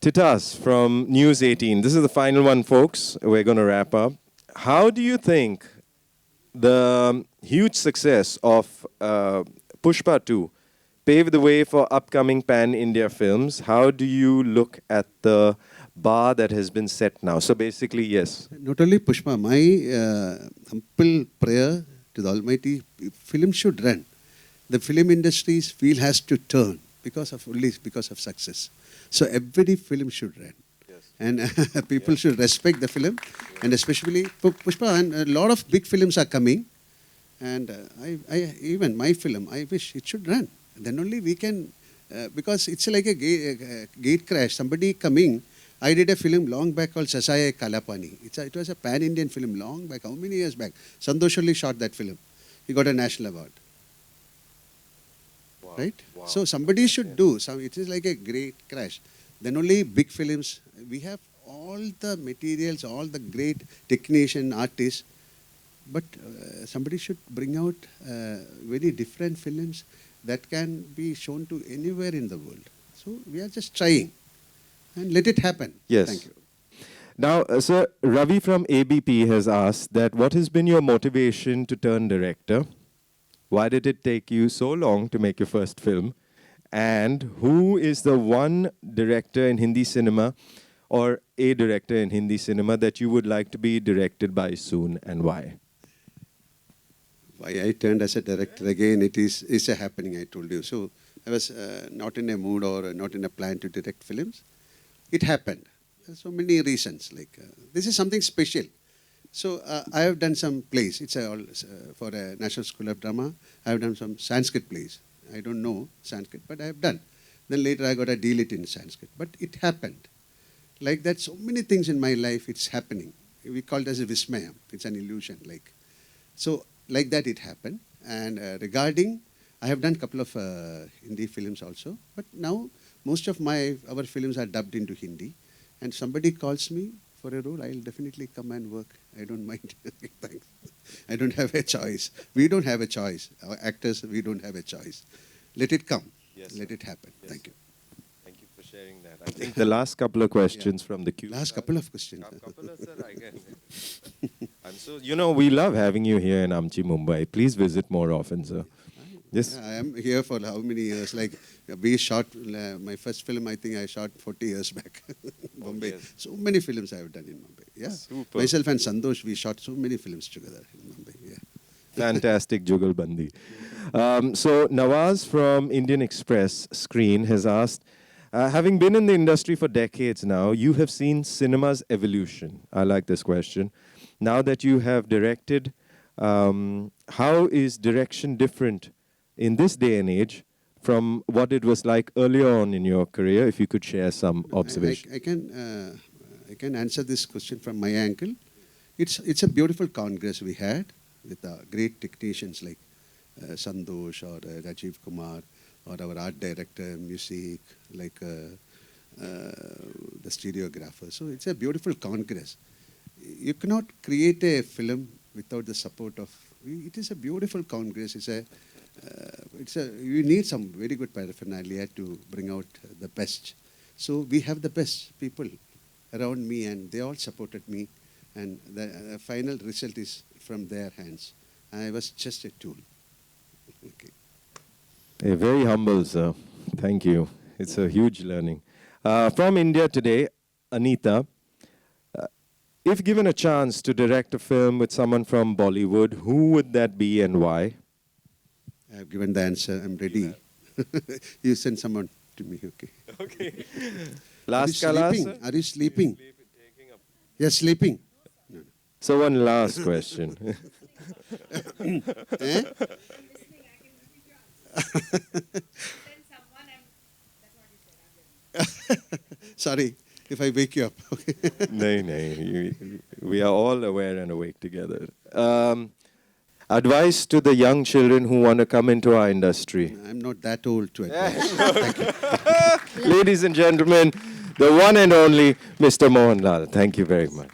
Titas from News 18. This is the final one, folks. We're going to wrap up. How do you think the huge success of Pushpa 2 paved the way for upcoming pan-India films? How do you look at the bar that has been set now? So basically, yes. Not only Pushpa, my humble prayer to the Almighty, film should run. The film industry's wheel has to turn because of success. So every film should run. Yes. And people should respect the film. And especially Pushpa, and a lot of big films are coming. And even my film, I wish it should run. Then only we can, because it's like a gate crash. Somebody coming. I did a film long back called Sasaya Kalapani. It was a pan-Indian film long back. How many years back? Santosh only shot that film. He got a national award. Wow. Right? Wow. So somebody should do. It is like a great crash. Then only big films. We have all the materials, all the great technician, artists. But somebody should bring out very different films that can be shown to anywhere in the world. So we are just trying. And let it happen. Yes. Thank you. Now, sir, Ravi from ABP has asked that what has been your motivation to turn director? Why did it take you so long to make your first film? And who is the one director in Hindi cinema or a director in Hindi cinema that you would like to be directed by soon, and why? Why I turned as a director again, it's a happening, I told you. So I was not in a mood or not in a plan to direct films. It happened. There's so many reasons. This is something special. So I have done some plays. It's for a National School of Drama. I have done some Sanskrit plays. I don't know Sanskrit, but I have done. Then later I got a deal it in Sanskrit. But it happened. Like that, so many things in my life, it's happening. We call it as a vismaya. It's an illusion. So like that it happened. And regarding, I have done a couple of Hindi films also. But now most of our films are dubbed into Hindi. And somebody calls me for a role, I'll definitely come and work. I don't mind. Thanks. I don't have a choice. We don't have a choice. Our actors, we don't have a choice. Let it come. Yes, Let it happen. Yes, Thank you. Thank you for sharing that. I think the last couple of questions from the queue. Last couple of questions. We love having you here in Amchi, Mumbai. Please visit more often, sir. Yes. I am here for how many years? We shot, my first film, I think I shot 40 years back in Bombay. Yes. So many films I have done in Mumbai. Yeah. Super. Myself and Santosh, we shot so many films together in Mumbai. Yeah. Fantastic Jugalbandi. So Nawaz from Indian Express Screen has asked, having been in the industry for decades now, you have seen cinema's evolution. I like this question. Now that you have directed, how is direction different in this day and age from what it was like earlier on in your career? If you could share some observations. I can answer this question from my angle. It's a beautiful congress we had with great technicians like Santosh or Rajiv Kumar or our art director, music, the stereographer. So it's a beautiful congress. You cannot create a film without the support of. It is a beautiful congress. You need some very good paraphernalia to bring out the best. So we have the best people around me, and they all supported me. And the final result is from their hands. I was just a tool. Okay. Very humble, sir. Thank you. It's a huge learning. From India today, Anita, if given a chance to direct a film with someone from Bollywood, who would that be and why? I have given the answer. I'm ready. You send someone to me, okay? Okay. Are you sleeping? Are you sleeping? You're sleeping. No. So one last question. Eh? Sorry if I wake you up. Okay. No. We are all aware and awake together. Advice to the young children who want to come into our industry. I'm not that old to advise. Thank you. Ladies and gentlemen, the one and only Mr. Mohanlal. Thank you very much.